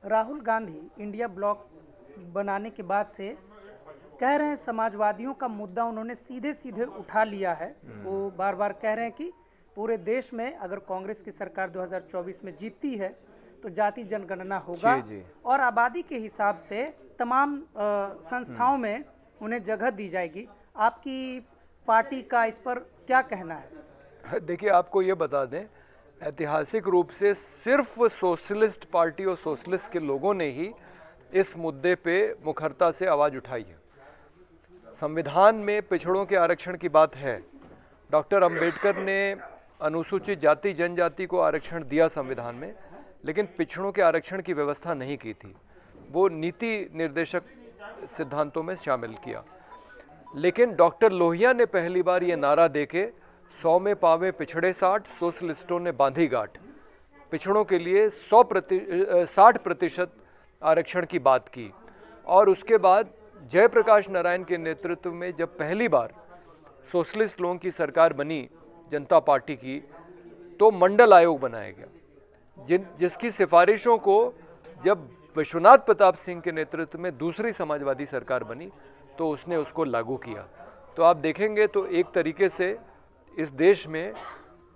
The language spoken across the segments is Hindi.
राहुल गांधी इंडिया ब्लॉक बनाने के बाद से कह रहे हैं समाजवादियों का मुद्दा उन्होंने सीधे सीधे उठा लिया है। वो बार बार कह रहे हैं कि पूरे देश में अगर कांग्रेस की सरकार 2024 में जीतती है तो जाति जनगणना होगा जी। और आबादी के हिसाब से तमाम संस्थाओं में उन्हें जगह दी जाएगी। आपकी पार्टी का इस पर क्या कहना है? देखिए, आपको ये बता दें, ऐतिहासिक रूप से सिर्फ सोशलिस्ट पार्टी और सोशलिस्ट के लोगों ने ही इस मुद्दे पे मुखरता से आवाज़ उठाई है। संविधान में पिछड़ों के आरक्षण की बात है। डॉक्टर अंबेडकर ने अनुसूचित जाति जनजाति को आरक्षण दिया संविधान में, लेकिन पिछड़ों के आरक्षण की व्यवस्था नहीं की थी। वो नीति निर्देशक सिद्धांतों में शामिल किया। लेकिन डॉक्टर लोहिया ने पहली बार ये नारा देके 100 में पावे पिछड़े 60, सोशलिस्टों ने बांधी गांठ, पिछड़ों के लिए 60% आरक्षण की बात की। और उसके बाद जयप्रकाश नारायण के नेतृत्व में जब पहली बार सोशलिस्ट लोगों की सरकार बनी जनता पार्टी की, तो मंडल आयोग बनाया गया, जिसकी सिफारिशों को जब विश्वनाथ प्रताप सिंह के नेतृत्व में दूसरी समाजवादी सरकार बनी तो उसने उसको लागू किया। तो आप देखेंगे तो एक तरीके से इस देश में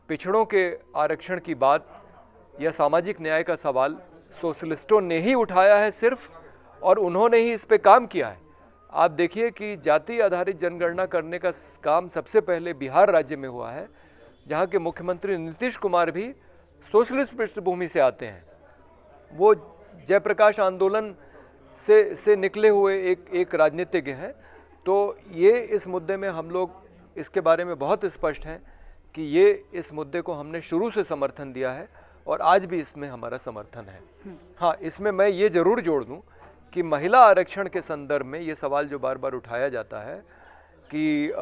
पिछड़ों के आरक्षण की बात या सामाजिक न्याय का सवाल सोशलिस्टों ने ही उठाया है सिर्फ, और उन्होंने ही इस पे काम किया है। आप देखिए कि जाति आधारित जनगणना करने का काम सबसे पहले बिहार राज्य में हुआ है, जहाँ के मुख्यमंत्री नीतीश कुमार भी सोशलिस्ट पृष्ठभूमि से आते हैं। वो जयप्रकाश आंदोलन से निकले हुए एक राजनीतिज्ञ हैं। तो ये इस मुद्दे में हम लोग इसके बारे में बहुत स्पष्ट हैं कि ये इस मुद्दे को हमने शुरू से समर्थन दिया है और आज भी इसमें हमारा समर्थन है। हाँ, इसमें मैं ये ज़रूर जोड़ दूं कि महिला आरक्षण के संदर्भ में ये सवाल जो बार बार उठाया जाता है कि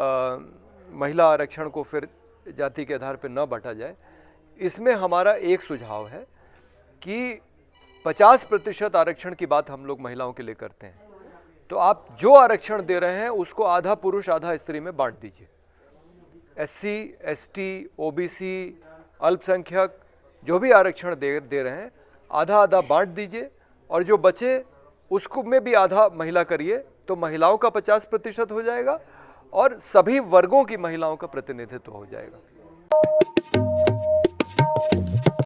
महिला आरक्षण को फिर जाति के आधार पर न बांटा जाए, इसमें हमारा एक सुझाव है कि 50% आरक्षण की बात हम लोग महिलाओं के लिए करते हैं। तो आप जो आरक्षण दे रहे हैं उसको आधा पुरुष आधा स्त्री में बांट दीजिए। SC, ST, OBC, अल्पसंख्यक जो भी आरक्षण दे रहे हैं आधा आधा बांट दीजिए, और जो बचे उसको में भी आधा महिला करिए, तो महिलाओं का 50% हो जाएगा और सभी वर्गों की महिलाओं का प्रतिनिधित्व हो जाएगा।